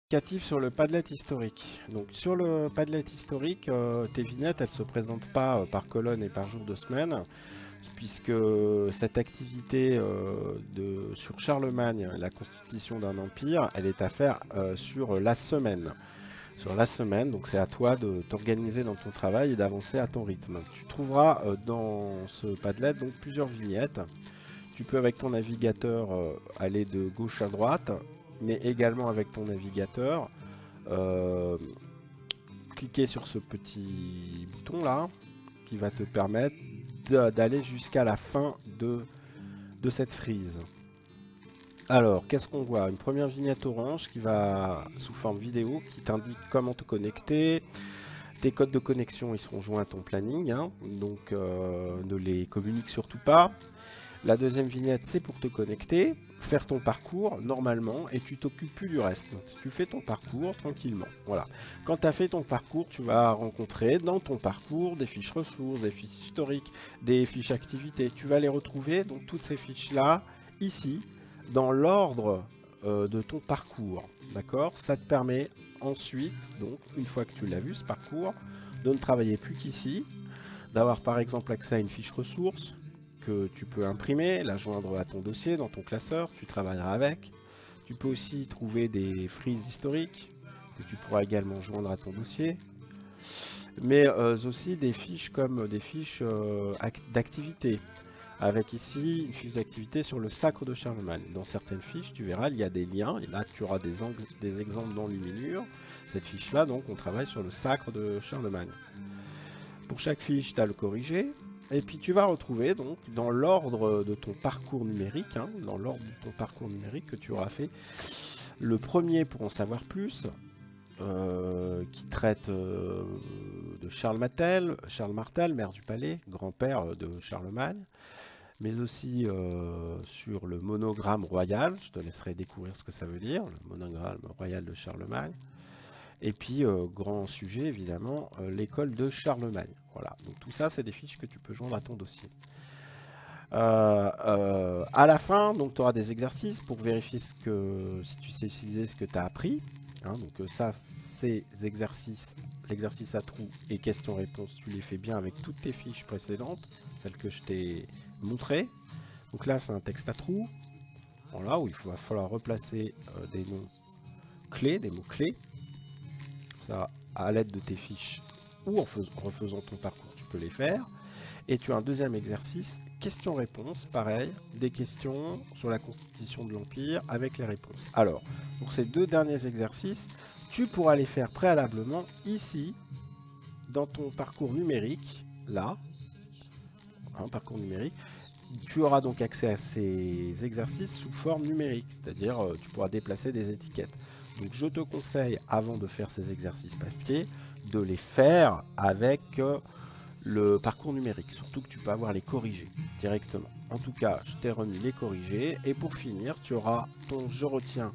Indicatif sur le Padlet historique. Donc sur le Padlet historique, tes vignettes, elles se présentent pas par colonne et par jour de semaine, puisque cette activité sur Charlemagne, la constitution d'un empire, elle est à faire sur la semaine. Sur la semaine, donc c'est à toi de t'organiser dans ton travail et d'avancer à ton rythme. Tu trouveras dans ce Padlet donc plusieurs vignettes. Tu peux avec ton navigateur aller de gauche à droite, mais également avec ton navigateur euh, cliquer sur ce petit bouton là qui va te permettre d'aller jusqu'à la fin de cette frise. Alors, qu'est-ce qu'on voit? Une première vignette orange qui va sous forme vidéo qui t'indique comment te connecter. Tes codes de connexion ils seront joints à ton planning, hein, donc ne les communique surtout pas. La deuxième vignette, c'est pour te connecter, faire ton parcours normalement et tu t'occupes plus du reste. Donc, tu fais ton parcours tranquillement. Voilà. Quand tu as fait ton parcours, tu vas rencontrer dans ton parcours des fiches ressources, des fiches historiques, des fiches activités. Tu vas les retrouver, donc toutes ces fiches-là, ici, dans l'ordre de ton parcours. D'accord? Ça te permet ensuite, donc une fois que tu l'as vu ce parcours, de ne travailler plus qu'ici, d'avoir par exemple accès à une fiche ressources, que tu peux imprimer, la joindre à ton dossier dans ton classeur, tu travailleras avec. Tu peux aussi trouver des frises historiques que tu pourras également joindre à ton dossier. Mais aussi des fiches comme des fiches d'activité. Avec ici une fiche d'activité sur le sacre de Charlemagne. Dans certaines fiches, tu verras, il y a des liens. Et là, tu auras des exemples d'enluminure. Cette fiche-là, donc, on travaille sur le sacre de Charlemagne. Pour chaque fiche, tu as le corrigé. Et puis tu vas retrouver donc dans l'ordre de ton parcours numérique, hein, dans l'ordre de ton parcours numérique que tu auras fait, le premier pour en savoir plus, qui traite de Charles Martel, maire du palais, grand-père de Charlemagne, mais aussi sur le monogramme royal, je te laisserai découvrir ce que ça veut dire, le monogramme royal de Charlemagne. Et puis, grand sujet, évidemment, l'école de Charlemagne. Voilà, donc tout ça, c'est des fiches que tu peux joindre à ton dossier. À la fin, donc, tu auras des exercices pour vérifier si tu sais utiliser ce que tu as appris. Hein, donc ça, ces exercices, l'exercice à trous et questions-réponses, tu les fais bien avec toutes tes fiches précédentes, celles que je t'ai montrées. Donc là, c'est un texte à trous, voilà, où va falloir replacer des noms clés, des mots clés. Ça, à l'aide de tes fiches ou en refaisant ton parcours, tu peux les faire. Et tu as un deuxième exercice, questions-réponses, pareil, des questions sur la constitution de l'Empire avec les réponses. Alors, pour ces deux derniers exercices, tu pourras les faire préalablement ici, dans ton parcours numérique, là, un parcours numérique. Tu auras donc accès à ces exercices sous forme numérique, c'est-à-dire tu pourras déplacer des étiquettes. Donc je te conseille, avant de faire ces exercices papier, de les faire avec le parcours numérique. Surtout que tu peux avoir les corrigés directement. En tout cas, je t'ai remis les corrigés. Et pour finir, tu auras ton je retiens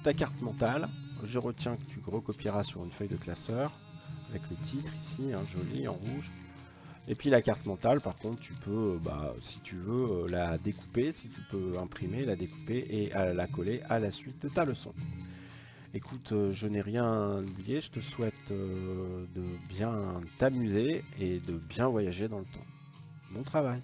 ta carte mentale. Je retiens que tu recopieras sur une feuille de classeur avec le titre ici, hein, joli en rouge. Et puis la carte mentale, par contre, tu peux, si tu veux, la découper, si tu peux imprimer, la découper et la coller à la suite de ta leçon. Écoute, je n'ai rien oublié, je te souhaite de bien t'amuser et de bien voyager dans le temps. Bon travail!